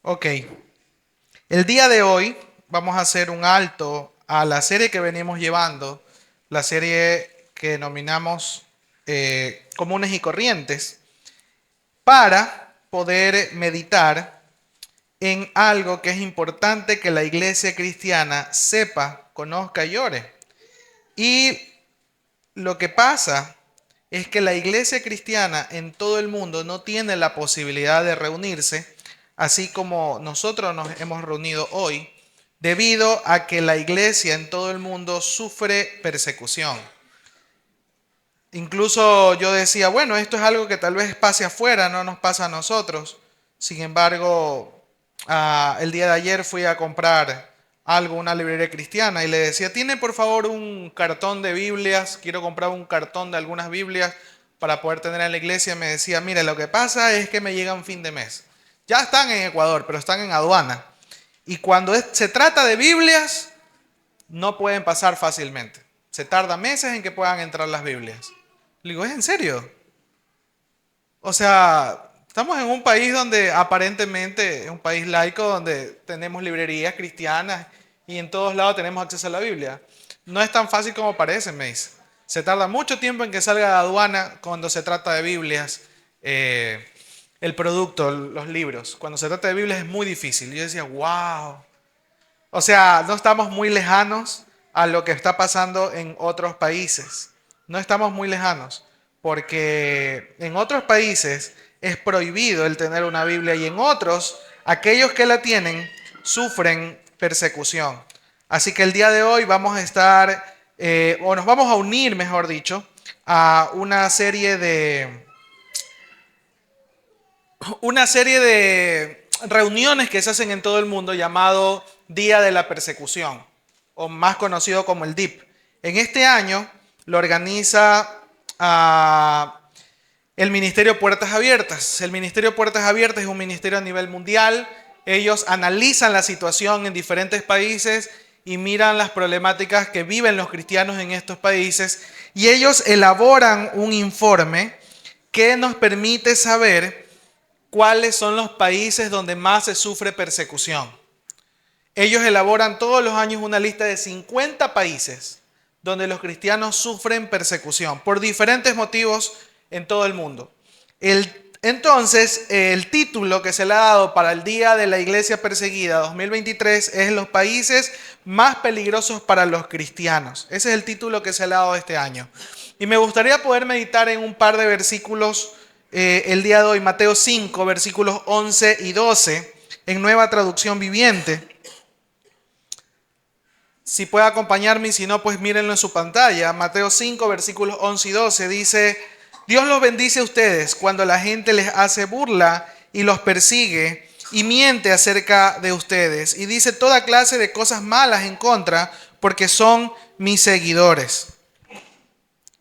Ok, el día de hoy vamos a hacer un alto a la serie que venimos llevando, la serie que denominamos Comunes y Corrientes, para poder meditar en algo que es importante que la iglesia cristiana sepa, conozca y ore. Y lo que pasa es que la iglesia cristiana en todo el mundo no tiene la posibilidad de reunirse, así como nosotros nos hemos reunido hoy, debido a que la iglesia en todo el mundo sufre persecución. Incluso yo decía, bueno, esto es algo que tal vez pase afuera, no nos pasa a nosotros. Sin embargo, el día de ayer fui a comprar algo, una librería cristiana, y le decía, ¿tiene por favor un cartón de Biblias? Quiero comprar un cartón de algunas Biblias para poder tener en la iglesia. Me decía, mire, lo que pasa es que me llegan fin de mes. Ya están en Ecuador, pero están en aduana. Y cuando se trata de Biblias, no pueden pasar fácilmente. Se tarda meses en que puedan entrar las Biblias. Le digo, ¿es en serio? O sea, estamos en un país donde aparentemente es un país laico, donde tenemos librerías cristianas y en todos lados tenemos acceso a la Biblia. No es tan fácil como parece, me dice. Se tarda mucho tiempo en que salga de aduana cuando se trata de Biblias, eh, el producto, los libros. Cuando se trata de Biblias es muy difícil. Y yo decía, wow. O sea, no estamos muy lejanos a lo que está pasando en otros países. No estamos muy lejanos, porque en otros países es prohibido el tener una Biblia y en otros, aquellos que la tienen sufren persecución. Así que el día de hoy vamos a estar, o nos vamos a unir, mejor dicho, a una serie de reuniones que se hacen en todo el mundo llamado Día de la Persecución, o más conocido como el DIP. En este año lo organiza el Ministerio Puertas Abiertas. El Ministerio Puertas Abiertas es un ministerio a nivel mundial. Ellos analizan la situación en diferentes países y miran las problemáticas que viven los cristianos en estos países y ellos elaboran un informe que nos permite saber cuáles son los países donde más se sufre persecución. Ellos elaboran todos los años una lista de 50 países donde los cristianos sufren persecución por diferentes motivos en todo el mundo. Entonces, el título que se le ha dado para el Día de la Iglesia Perseguida 2023 es Los países más peligrosos para los cristianos. Ese es el título que se le ha dado este año. Y me gustaría poder meditar en un par de versículos el día de hoy, Mateo 5, versículos 11 y 12, en Nueva Traducción Viviente. Si puede acompañarme y si no, pues mírenlo en su pantalla. Mateo 5, versículos 11 y 12 dice, Dios los bendice a ustedes cuando la gente les hace burla y los persigue y miente acerca de ustedes y dice toda clase de cosas malas en contra porque son mis seguidores.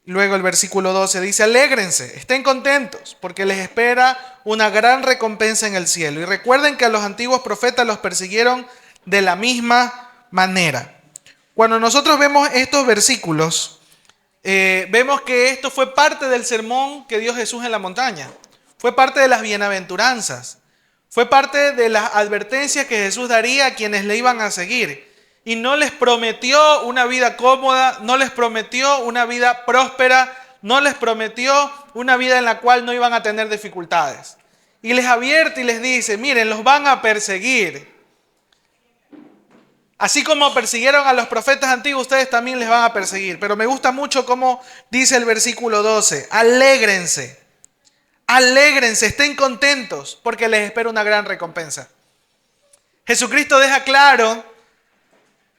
Luego el versículo 12 dice, alégrense, estén contentos, porque les espera una gran recompensa en el cielo. Y recuerden que a los antiguos profetas los persiguieron de la misma manera. Cuando nosotros vemos estos versículos, vemos que esto fue parte del sermón que dio Jesús en la montaña. Fue parte de las bienaventuranzas. Fue parte de las advertencias que Jesús daría a quienes le iban a seguir. Y no les prometió una vida cómoda, no les prometió una vida próspera, no les prometió una vida en la cual no iban a tener dificultades. Y les advierte y les dice, miren, los van a perseguir. Así como persiguieron a los profetas antiguos, ustedes también les van a perseguir. Pero me gusta mucho cómo dice el versículo 12, alégrense, alégrense, estén contentos, porque les espera una gran recompensa. Jesucristo deja claro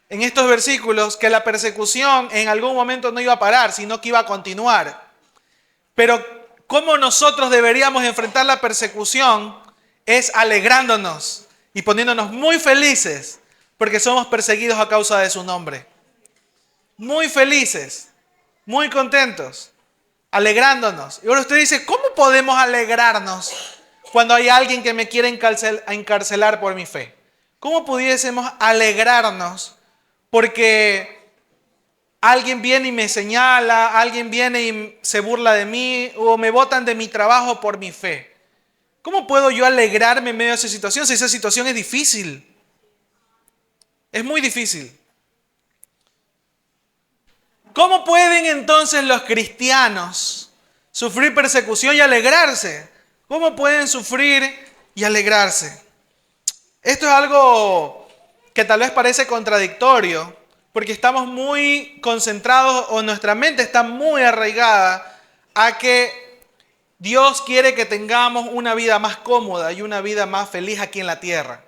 en estos versículos que la persecución en algún momento no iba a parar, sino que iba a continuar. Pero cómo nosotros deberíamos enfrentar la persecución es alegrándonos y poniéndonos muy felices porque somos perseguidos a causa de su nombre. Muy felices, muy contentos, alegrándonos. Y ahora usted dice, ¿cómo podemos alegrarnos cuando hay alguien que me quiere encarcelar por mi fe? ¿Cómo pudiésemos alegrarnos porque alguien viene y me señala, alguien viene y se burla de mí o me botan de mi trabajo por mi fe? ¿Cómo puedo yo alegrarme en medio de esa situación si esa situación es difícil? Es muy difícil. ¿Cómo pueden entonces los cristianos sufrir persecución y alegrarse? ¿Cómo pueden sufrir y alegrarse? Esto es algo que tal vez parece contradictorio, porque estamos muy concentrados o nuestra mente está muy arraigada a que Dios quiere que tengamos una vida más cómoda y una vida más feliz aquí en la tierra,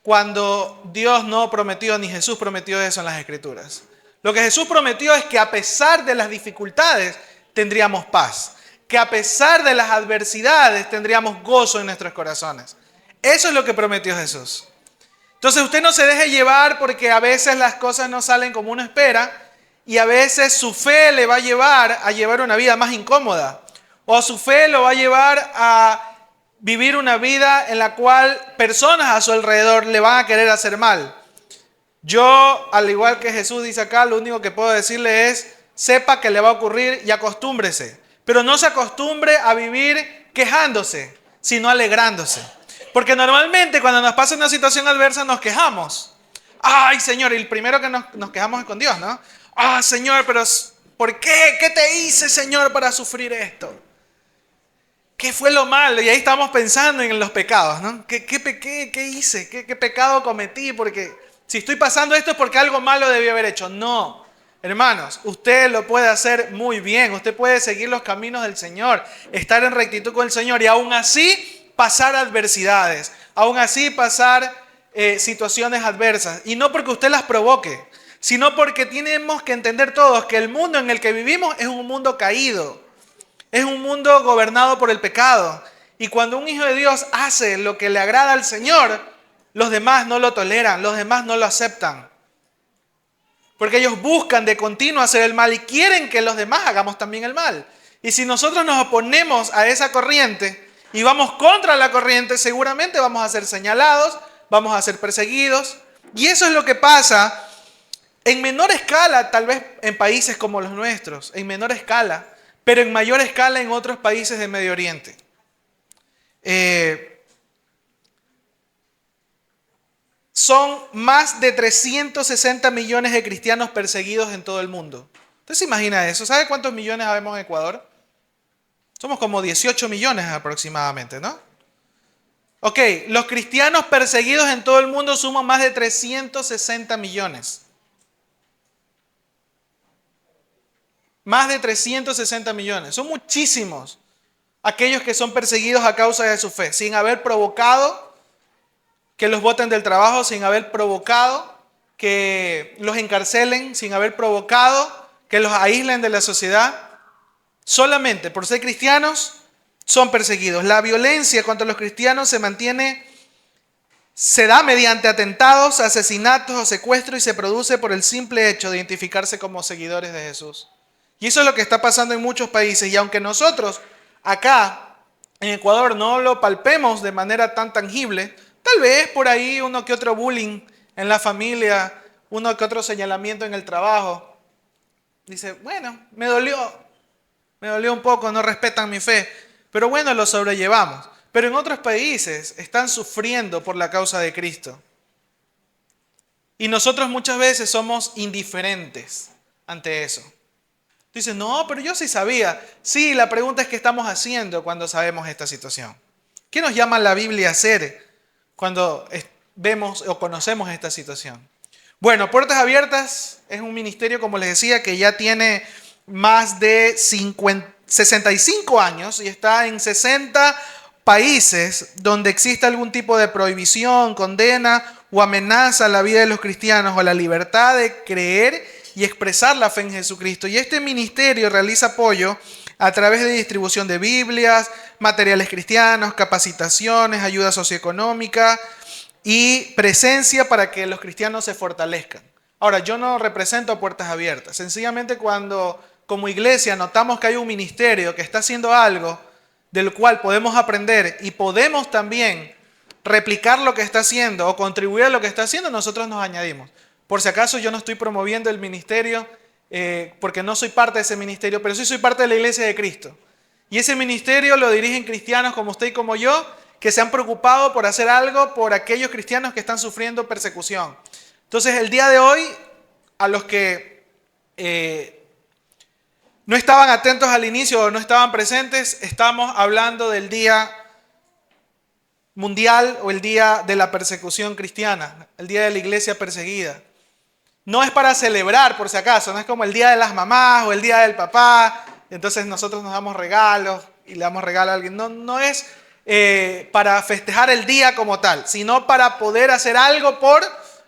cuando Dios no prometió ni Jesús prometió eso en las Escrituras. Lo que Jesús prometió es que a pesar de las dificultades tendríamos paz, que a pesar de las adversidades tendríamos gozo en nuestros corazones. Eso es lo que prometió Jesús. Entonces usted no se deje llevar porque a veces las cosas no salen como uno espera y a veces su fe le va a llevar una vida más incómoda, o su fe lo va a llevar a vivir una vida en la cual personas a su alrededor le van a querer hacer mal. Yo, al igual que Jesús dice acá, lo único que puedo decirle es, sepa que le va a ocurrir y acostúmbrese. Pero no se acostumbre a vivir quejándose, sino alegrándose. Porque normalmente cuando nos pasa una situación adversa nos quejamos. Ay, Señor, y el primero que nos quejamos es con Dios, ¿no? Ah, Señor, pero ¿por qué? ¿Qué te hice, Señor, para sufrir esto? ¿Qué fue lo malo? Y ahí estamos pensando en los pecados, ¿no? ¿Qué hice? ¿Qué pecado cometí? Porque si estoy pasando esto es porque algo malo debí haber hecho. No, hermanos, usted lo puede hacer muy bien. Usted puede seguir los caminos del Señor, estar en rectitud con el Señor y aún así pasar adversidades, aún así pasar situaciones adversas. Y no porque usted las provoque, sino porque tenemos que entender todos que el mundo en el que vivimos es un mundo caído. Es un mundo gobernado por el pecado. Y cuando un hijo de Dios hace lo que le agrada al Señor, los demás no lo toleran, los demás no lo aceptan. Porque ellos buscan de continuo hacer el mal y quieren que los demás hagamos también el mal. Y si nosotros nos oponemos a esa corriente y vamos contra la corriente, seguramente vamos a ser señalados, vamos a ser perseguidos. Y eso es lo que pasa en menor escala, tal vez en países como los nuestros, en menor escala, pero en mayor escala en otros países del Medio Oriente. Son más de 360 millones de cristianos perseguidos en todo el mundo. ¿Usted se imagina eso? ¿Sabe cuántos millones habemos en Ecuador? Somos como 18 millones aproximadamente, ¿no? Ok, los cristianos perseguidos en todo el mundo suman más de 360 millones. Más de 360 millones. Son muchísimos aquellos que son perseguidos a causa de su fe, sin haber provocado que los boten del trabajo, sin haber provocado que los encarcelen, sin haber provocado que los aíslen de la sociedad. Solamente por ser cristianos son perseguidos. La violencia contra los cristianos se da mediante atentados, asesinatos o secuestros y se produce por el simple hecho de identificarse como seguidores de Jesús. Y eso es lo que está pasando en muchos países. Y aunque nosotros acá en Ecuador no lo palpemos de manera tan tangible, tal vez por ahí uno que otro bullying en la familia, uno que otro señalamiento en el trabajo. Dice, bueno, me dolió un poco, no respetan mi fe, pero bueno, lo sobrellevamos. Pero en otros países están sufriendo por la causa de Cristo. Y nosotros muchas veces somos indiferentes ante eso. Dice, no, pero yo sí sabía. Sí, la pregunta es qué estamos haciendo cuando sabemos esta situación. ¿Qué nos llama la Biblia a hacer cuando vemos o conocemos esta situación? Bueno, Puertas Abiertas es un ministerio, como les decía, que ya tiene más de 65 años y está en 60 países donde existe algún tipo de prohibición, condena o amenaza a la vida de los cristianos o a la libertad de creer y expresar la fe en Jesucristo. Y este ministerio realiza apoyo a través de distribución de Biblias, materiales cristianos, capacitaciones, ayuda socioeconómica y presencia para que los cristianos se fortalezcan. Ahora, yo no represento a Puertas Abiertas. Sencillamente cuando como iglesia notamos que hay un ministerio que está haciendo algo del cual podemos aprender y podemos también replicar lo que está haciendo o contribuir a lo que está haciendo, nosotros nos añadimos. Por si acaso yo no estoy promoviendo el ministerio porque no soy parte de ese ministerio, pero sí soy parte de la iglesia de Cristo. Y ese ministerio lo dirigen cristianos como usted y como yo, que se han preocupado por hacer algo por aquellos cristianos que están sufriendo persecución. Entonces, el día de hoy, a los que no estaban atentos al inicio o no estaban presentes, estamos hablando del Día Mundial o el Día de la Persecución Cristiana, el Día de la Iglesia Perseguida. No es para celebrar, por si acaso, no es como el Día de las Mamás o el Día del Papá, entonces nosotros nos damos regalos y le damos regalo a alguien. No es para festejar el día como tal, sino para poder hacer algo por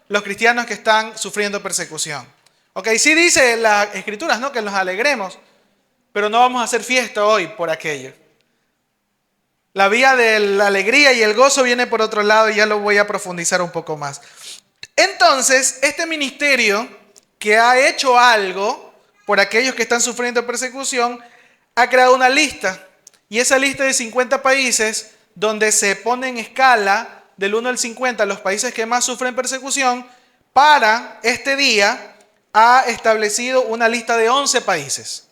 los cristianos que están sufriendo persecución. Ok, sí dice las Escrituras, ¿no?, que nos alegremos, pero no vamos a hacer fiesta hoy por aquello. La vía de la alegría y el gozo viene por otro lado y ya lo voy a profundizar un poco más. Entonces, este ministerio que ha hecho algo por aquellos que están sufriendo persecución, ha creado una lista. Y esa lista de 50 países, donde se pone en escala del 1 al 50 los países que más sufren persecución, para este día ha establecido una lista de 11 países.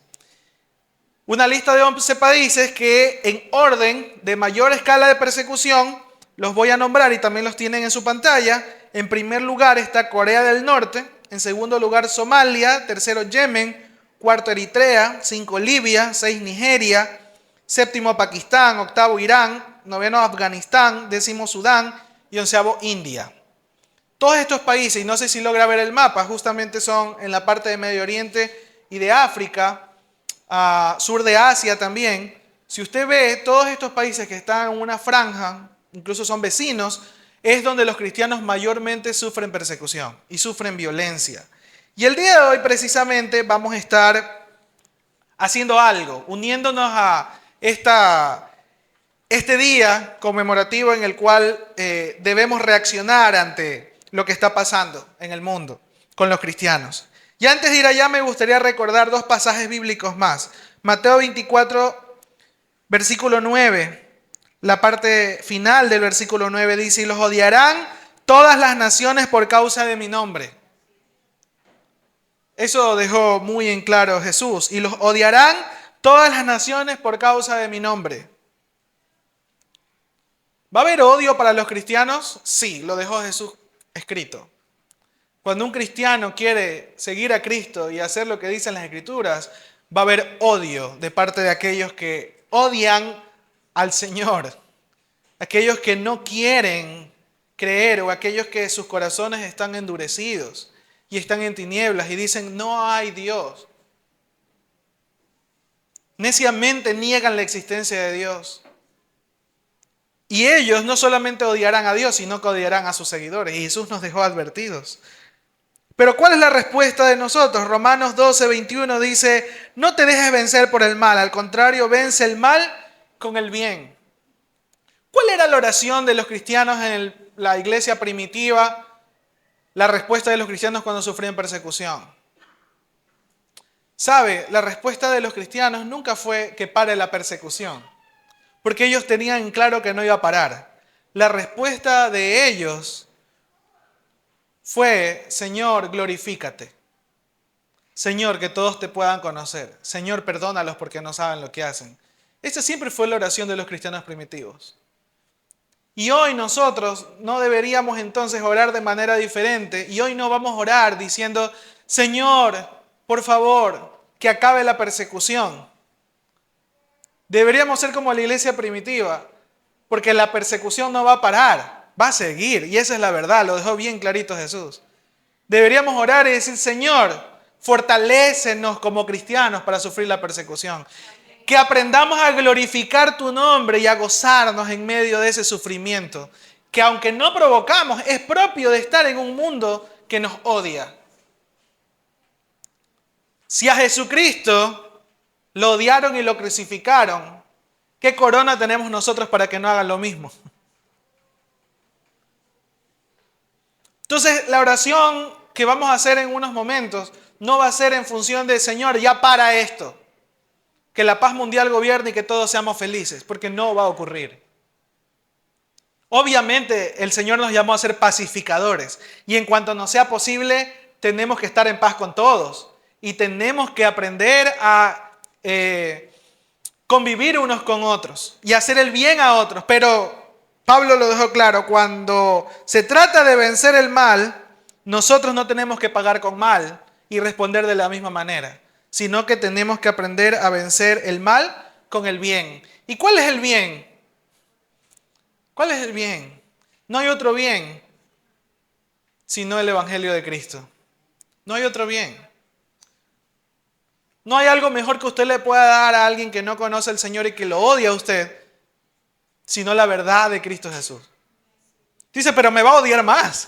Una lista de 11 países que en orden de mayor escala de persecución, los voy a nombrar y también los tienen en su pantalla. En primer lugar está Corea del Norte, en segundo lugar Somalia, tercero Yemen, cuarto Eritrea, 5 Libia, 6 Nigeria, séptimo Pakistán, octavo Irán, noveno Afganistán, décimo Sudán y onceavo India. Todos estos países, y no sé si logra ver el mapa, justamente son en la parte de Medio Oriente y de África, sur de Asia también. Si usted ve todos estos países que están en una franja, incluso son vecinos, es donde los cristianos mayormente sufren persecución y sufren violencia. Y el día de hoy precisamente vamos a estar haciendo algo, uniéndonos a este día conmemorativo en el cual debemos reaccionar ante lo que está pasando en el mundo con los cristianos. Y antes de ir allá me gustaría recordar 2 pasajes bíblicos más. Mateo 24, versículo 9. La parte final del versículo 9 dice: y los odiarán todas las naciones por causa de mi nombre. Eso dejó muy en claro Jesús. Y los odiarán todas las naciones por causa de mi nombre. ¿Va a haber odio para los cristianos? Sí, lo dejó Jesús escrito. Cuando un cristiano quiere seguir a Cristo y hacer lo que dicen las Escrituras, va a haber odio de parte de aquellos que odian al Señor, aquellos que no quieren creer o aquellos que sus corazones están endurecidos y están en tinieblas y dicen no hay Dios. Neciamente niegan la existencia de Dios. Y ellos no solamente odiarán a Dios, sino que odiarán a sus seguidores. Y Jesús nos dejó advertidos. Pero ¿cuál es la respuesta de nosotros? Romanos 12, 21 dice: no te dejes vencer por el mal, al contrario, vence el mal con el bien. ¿Cuál era la oración de los cristianos en la iglesia primitiva? La respuesta de los cristianos cuando sufrían persecución. ¿Sabe? La respuesta de los cristianos nunca fue que pare la persecución, porque ellos tenían claro que no iba a parar. La respuesta de ellos fue: Señor, glorifícate. Señor, que todos te puedan conocer. Señor, perdónalos porque no saben lo que hacen. Esta siempre fue la oración de los cristianos primitivos. Y hoy nosotros no deberíamos entonces orar de manera diferente. Y hoy no vamos a orar diciendo: Señor, por favor, que acabe la persecución. Deberíamos ser como la iglesia primitiva, porque la persecución no va a parar, va a seguir. Y esa es la verdad, lo dejó bien clarito Jesús. Deberíamos orar y decir: Señor, fortalécenos como cristianos para sufrir la persecución. Que aprendamos a glorificar tu nombre y a gozarnos en medio de ese sufrimiento, que aunque no provocamos, es propio de estar en un mundo que nos odia. Si a Jesucristo lo odiaron y lo crucificaron, ¿qué corona tenemos nosotros para que no hagan lo mismo? Entonces, la oración que vamos a hacer en unos momentos no va a ser en función de: Señor, ya para esto, que la paz mundial gobierne y que todos seamos felices, porque no va a ocurrir. Obviamente, el Señor nos llamó a ser pacificadores, y en cuanto nos sea posible, tenemos que estar en paz con todos, y tenemos que aprender a convivir unos con otros, y hacer el bien a otros, pero Pablo lo dejó claro, cuando se trata de vencer el mal, nosotros no tenemos que pagar con mal y responder de la misma manera, sino que tenemos que aprender a vencer el mal con el bien. ¿Y cuál es el bien? ¿Cuál es el bien? No hay otro bien sino el Evangelio de Cristo. No hay otro bien. No hay algo mejor que usted le pueda dar a alguien que no conoce al Señor y que lo odia a usted, sino la verdad de Cristo Jesús. Dice, pero me va a odiar más.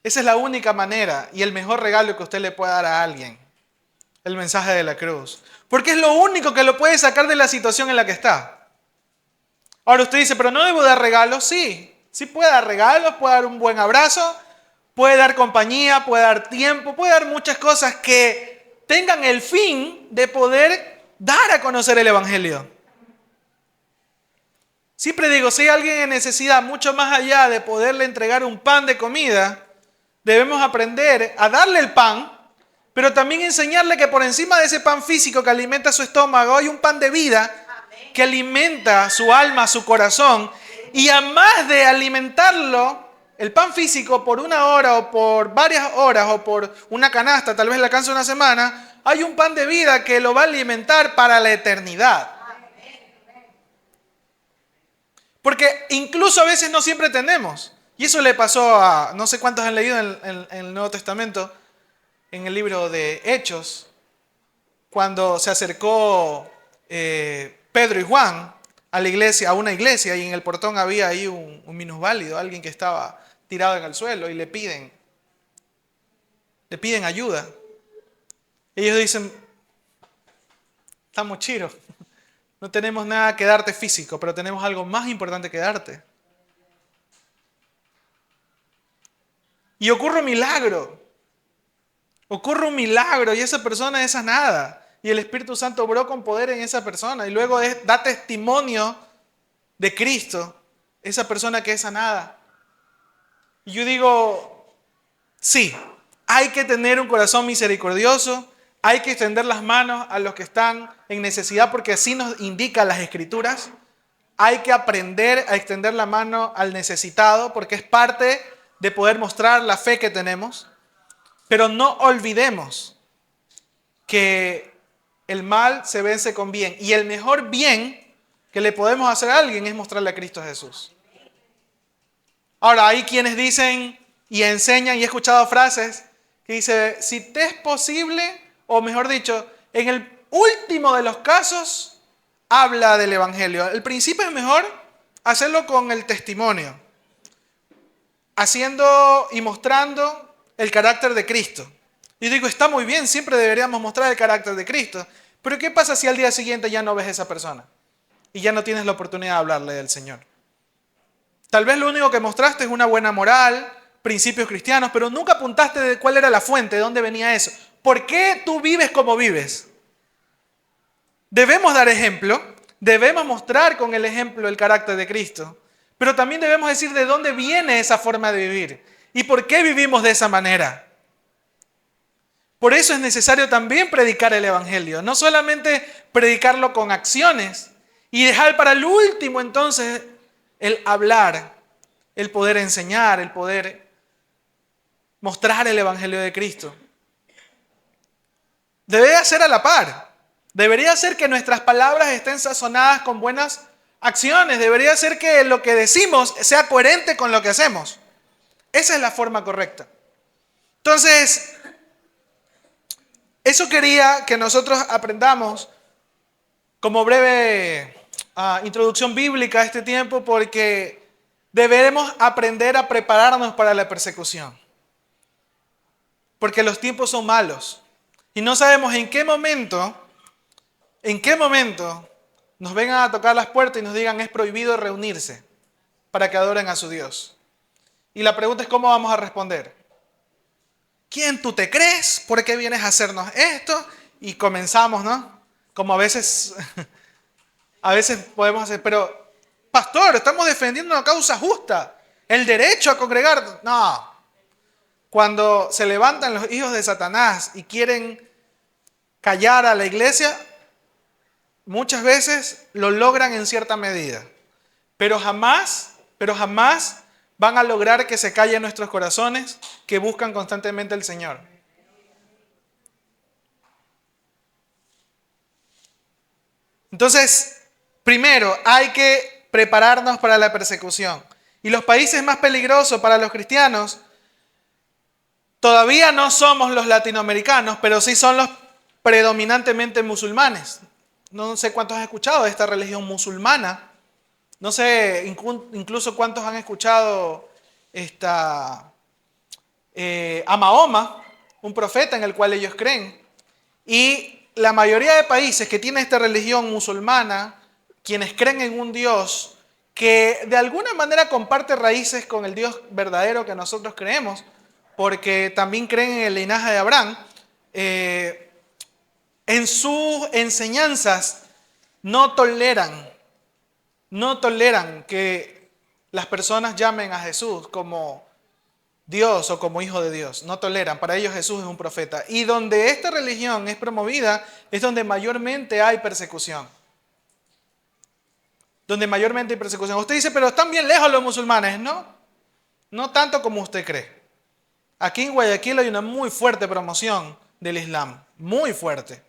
Esa es la única manera y el mejor regalo que usted le puede dar a alguien. El mensaje de la cruz. Porque es lo único que lo puede sacar de la situación en la que está. Ahora usted dice, pero no debo dar regalos. Sí, sí puede dar regalos, puede dar un buen abrazo, puede dar compañía, puede dar tiempo, puede dar muchas cosas que tengan el fin de poder dar a conocer el Evangelio. Siempre digo, si hay alguien en necesidad, mucho más allá de poderle entregar un pan de comida, debemos aprender a darle el pan, pero también enseñarle que por encima de ese pan físico que alimenta su estómago, hay un pan de vida que alimenta su alma, su corazón. Y además de alimentarlo, el pan físico por una hora o por varias horas o por una canasta, tal vez le alcance una semana, hay un pan de vida que lo va a alimentar para la eternidad. Porque incluso a veces no siempre tenemos. Y eso le pasó a, no sé cuántos han leído en el Nuevo Testamento, en el libro de Hechos, cuando se acercó Pedro y Juan a la iglesia, a una iglesia, y en el portón había ahí un minusválido, alguien que estaba tirado en el suelo, y le piden ayuda. Ellos dicen, estamos chiros, no tenemos nada que darte físico, pero tenemos algo más importante que darte. Y ocurre un milagro. Ocurre un milagro y esa persona es sanada. Y el Espíritu Santo obró con poder en esa persona. Y luego da testimonio de Cristo, esa persona que es sanada. Y yo digo, sí, hay que tener un corazón misericordioso. Hay que extender las manos a los que están en necesidad porque así nos indican las Escrituras. Hay que aprender a extender la mano al necesitado porque es parte de poder mostrar la fe que tenemos. Pero no olvidemos que el mal se vence con bien. Y el mejor bien que le podemos hacer a alguien es mostrarle a Cristo Jesús. Ahora, hay quienes dicen y enseñan, y he escuchado frases que dice, si te es posible, o mejor dicho, en el último de los casos, habla del Evangelio. El principio es mejor hacerlo con el testimonio, haciendo y mostrando el carácter de Cristo. Y digo, está muy bien, siempre deberíamos mostrar el carácter de Cristo. Pero ¿qué pasa si al día siguiente ya no ves a esa persona? Y ya no tienes la oportunidad de hablarle del Señor. Tal vez lo único que mostraste es una buena moral, principios cristianos, pero nunca apuntaste de cuál era la fuente, de dónde venía eso. ¿Por qué tú vives como vives? Debemos dar ejemplo, debemos mostrar con el ejemplo el carácter de Cristo, pero también debemos decir de dónde viene esa forma de vivir y por qué vivimos de esa manera. Por eso es necesario también predicar el Evangelio, no solamente predicarlo con acciones y dejar para el último entonces el hablar, el poder enseñar, el poder mostrar el Evangelio de Cristo. Debería ser a la par. Debería ser que nuestras palabras estén sazonadas con buenas acciones. Debería ser que lo que decimos sea coherente con lo que hacemos. Esa es la forma correcta. Entonces, eso quería que nosotros aprendamos como breve introducción bíblica a este tiempo, porque deberemos aprender a prepararnos para la persecución. Porque los tiempos son malos. Y no sabemos en qué momento nos vengan a tocar las puertas y nos digan es prohibido reunirse para que adoren a su Dios. Y la pregunta es cómo vamos a responder. ¿Quién tú te crees? ¿Por qué vienes a hacernos esto? Y comenzamos, ¿no? Como a veces podemos hacer, pero pastor, estamos defendiendo una causa justa, el derecho a congregar. No. Cuando se levantan los hijos de Satanás y quieren callar a la iglesia, muchas veces lo logran en cierta medida. pero jamás van a lograr que se callen nuestros corazones que buscan constantemente al Señor. Entonces, primero, hay que prepararnos para la persecución. Y los países más peligrosos para los cristianos todavía no somos los latinoamericanos, pero sí son los predominantemente musulmanes. No sé cuántos han escuchado de esta religión musulmana. No sé incluso cuántos han escuchado a Mahoma, un profeta en el cual ellos creen. Y la mayoría de países que tienen esta religión musulmana, quienes creen en un Dios que de alguna manera comparte raíces con el Dios verdadero que nosotros creemos, porque también creen en el linaje de Abraham, en sus enseñanzas no toleran que las personas llamen a Jesús como Dios o como hijo de Dios. No toleran. Para ellos Jesús es un profeta. Y donde esta religión es promovida es donde mayormente hay persecución. Donde mayormente hay persecución. Usted dice, pero están bien lejos los musulmanes. No tanto como usted cree. Aquí en Guayaquil hay una muy fuerte promoción del Islam. Muy fuerte.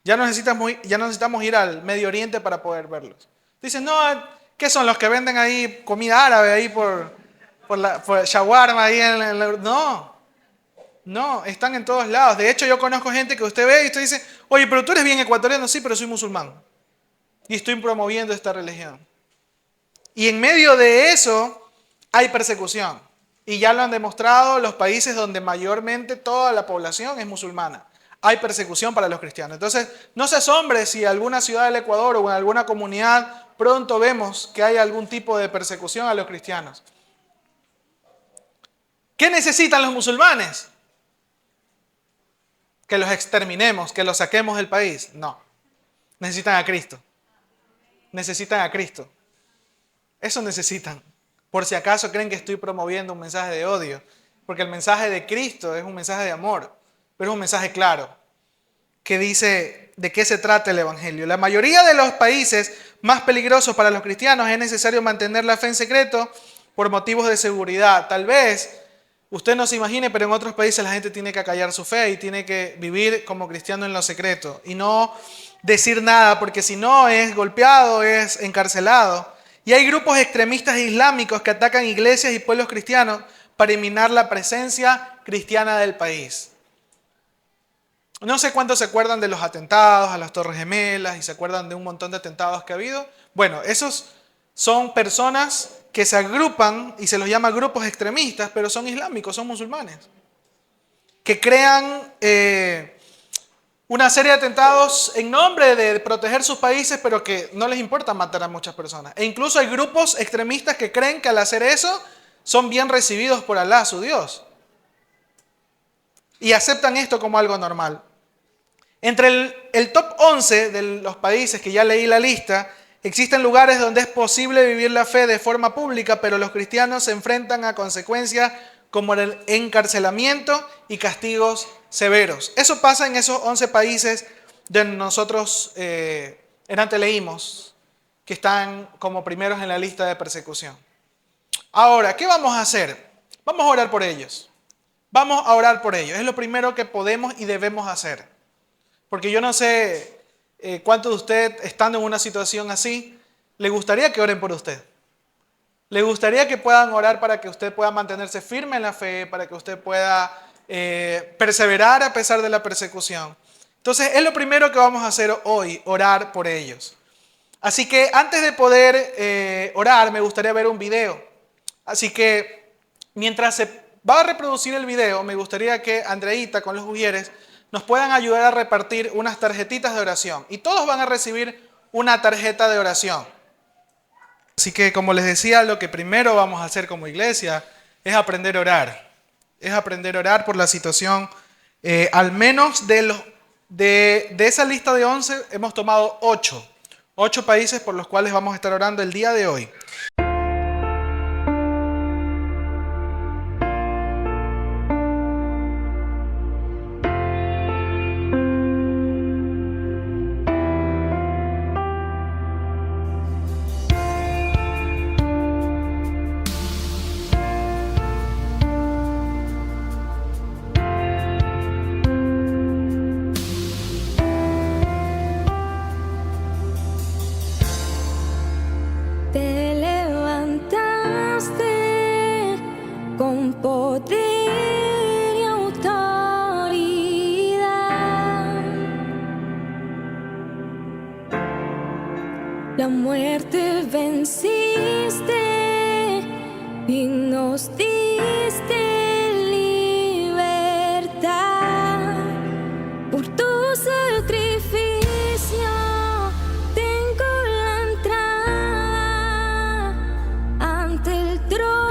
Ya no necesitamos ir al Medio Oriente para poder verlos. Dicen, no, ¿qué son los que venden ahí comida árabe ahí por shawarma ahí No, están en todos lados. De hecho, yo conozco gente que usted ve y usted dice, oye, pero tú eres bien ecuatoriano, sí, pero soy musulmán. Y estoy promoviendo esta religión. Y en medio de eso hay persecución. Y ya lo han demostrado los países donde mayormente toda la población es musulmana. Hay persecución para los cristianos. Entonces, no se asombre si en alguna ciudad del Ecuador o en alguna comunidad pronto vemos que hay algún tipo de persecución a los cristianos. ¿Qué necesitan los musulmanes? ¿Que los exterminemos, que los saquemos del país? No. Necesitan a Cristo. Necesitan a Cristo. Eso necesitan. Por si acaso creen que estoy promoviendo un mensaje de odio. Porque el mensaje de Cristo es un mensaje de amor. Pero es un mensaje claro. Que dice de qué se trata el Evangelio. La mayoría de los países más peligrosos para los cristianos es necesario mantener la fe en secreto por motivos de seguridad. Tal vez usted no se imagine, pero en otros países la gente tiene que acallar su fe y tiene que vivir como cristiano en lo secreto y no decir nada, porque si no es golpeado, es encarcelado. Y hay grupos extremistas islámicos que atacan iglesias y pueblos cristianos para eliminar la presencia cristiana del país. No sé cuántos se acuerdan de los atentados a las Torres Gemelas y se acuerdan de un montón de atentados que ha habido. Bueno, esos son personas que se agrupan y se los llama grupos extremistas, pero son islámicos, son musulmanes, que crean una serie de atentados en nombre de proteger sus países, pero que no les importa matar a muchas personas. E incluso hay grupos extremistas que creen que al hacer eso son bien recibidos por Alá, su Dios, y aceptan esto como algo normal. Entre el top 11 de los países que ya leí la lista, existen lugares donde es posible vivir la fe de forma pública, pero los cristianos se enfrentan a consecuencias como el encarcelamiento y castigos severos. Eso pasa en esos 11 países donde nosotros antes leímos, que están como primeros en la lista de persecución. Ahora, ¿qué vamos a hacer? Vamos a orar por ellos. Vamos a orar por ellos. Es lo primero que podemos y debemos hacer. Porque yo no sé cuántos de ustedes, estando en una situación así, le gustaría que oren por usted. Le gustaría que puedan orar para que usted pueda mantenerse firme en la fe, para que usted pueda perseverar a pesar de la persecución. Entonces, es lo primero que vamos a hacer hoy, orar por ellos. Así que antes de poder orar, me gustaría ver un video. Así que mientras se va a reproducir el video, me gustaría que Andreita con los ujieres nos puedan ayudar a repartir unas tarjetitas de oración. Y todos van a recibir una tarjeta de oración. Así que, como les decía, lo que primero vamos a hacer como iglesia es aprender a orar. Es aprender a orar por la situación. Al menos de esa lista de 11 hemos tomado 8. 8 países por los cuales vamos a estar orando el día de hoy. con poder y autoridad. La muerte venciste y nos diste libertad. Por tu sacrificio tengo la entrada ante el trono